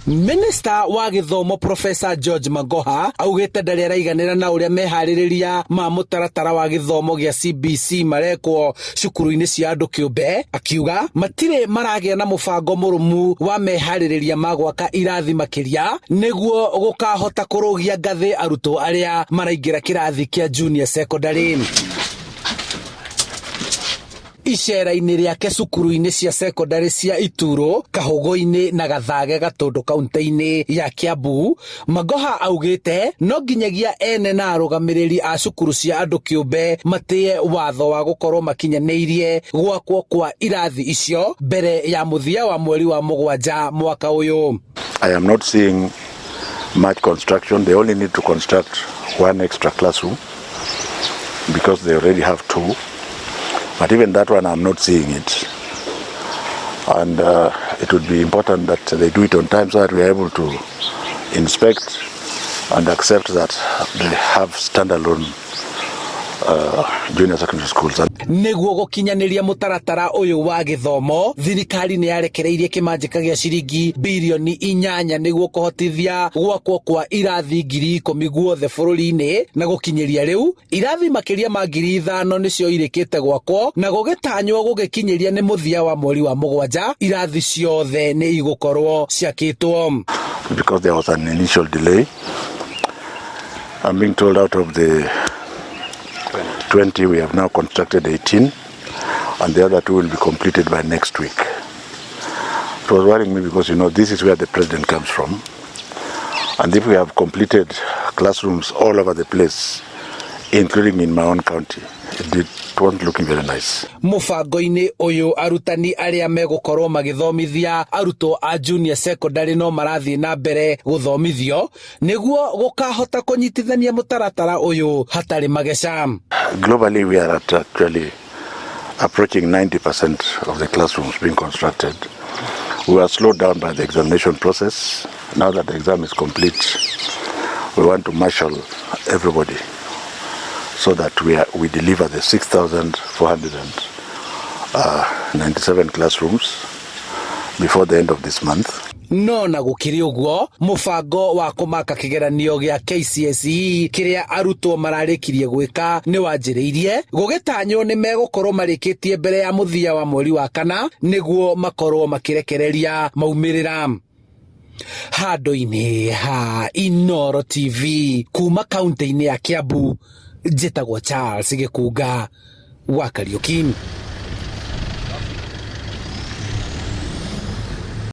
Minister wa gĩthomo Professor George Magoha augĩte ndarĩ araiganĩra na ũrĩa meharĩrĩria ma mũtaratara wa gĩthomo gĩa CBC marekwo cukuru-inĩ cia andũ kĩũmbe, akiuga matirĩ maragĩa na mũbango mũrũmu wa meharĩrĩria ma gwaka irathi makĩria nĩguo gũkahota kũrũgia ngathĩ arutwo arĩa maraingĩra kĩrathi kĩa junior secondary. Icera-inĩ rĩake cukuru-inĩ cia secondary cia Ituro, Kahũgũ-inĩ na Gathage Gatũndũ kaunti-inĩ ya Kiambu, Magoha augĩte no nginyagia ene na arũgamĩrĩri a cukuru cia andũ kĩũmbe matĩye watho wa gũkorwo makinyanĩirie gwakwo kwa irathi icio mbere ya mũthia wa mweri wa Mũgwanja mwaka ũyũ. I am not seeing much construction. They only need to construct one extra classroom because they already have two. But even that one, I'm not seeing it. And it would be important that they do it on time so that we are able to inspect and accept that they have standalone junior secondary schools. Nĩguo gũkinyanĩria mũtaratara ũyũ wa gĩthomo, thirikari nĩ yarekereirie kĩmanjĩka gĩa ciringi birioni 8 nĩguo kũhotithia gwakwo kwa irathi 10,000 guothe bũrũri-inĩ, na gũkinyĩria rĩu irathi makĩria ma 5,000 nĩcio irĩkĩte gwakwo na gũgĩtanywo gũgĩkinyĩria nĩ mũthia wa mweri wa Mũgwanja irathi ciothe nĩ igũkorwo ciakĩtwo. Because there was an initial delay, I'm being told out of the 20 we have now constructed 18, and the other 2 will be completed by next week. It was worrying me because, you know, this is where the president comes from, and if we have completed classrooms all over the place, including in my own county, it wasn't looking very nice. Mũbango-inĩ ũyũ arutani arĩa megũkorwo magĩthomithia arutwo a junior secondary no marathiĩ na mbere gũthomithio nĩguo gũkahota kũnyitithania mũtaratara ũyũ hatarĩ mageca. Globally, we are at actually approaching 90% of the classrooms being constructed. We were slowed down by the examination process. Now that the exam is complete, we want to marshal everybody so that we deliver the 6,497 classrooms before the end of this month. No na gũkĩrĩ ũguo, mũbango wa kũmaka kĩgeranio gĩa KCSE kĩrĩa arutwo mararĩkirie gwĩka nĩ wanjĩrĩirie, gũgĩtanywo nĩ megũkorwo marĩkĩtie mbere ya mũthia wa mweri wa Kana nĩguo makorwo makĩrekereria maumĩrĩra. Handũ-inĩ ha Inooro TV kuma kaunti-inĩ ya Kiambu, njĩtagwo Charles Gĩkunga wa Kariũki.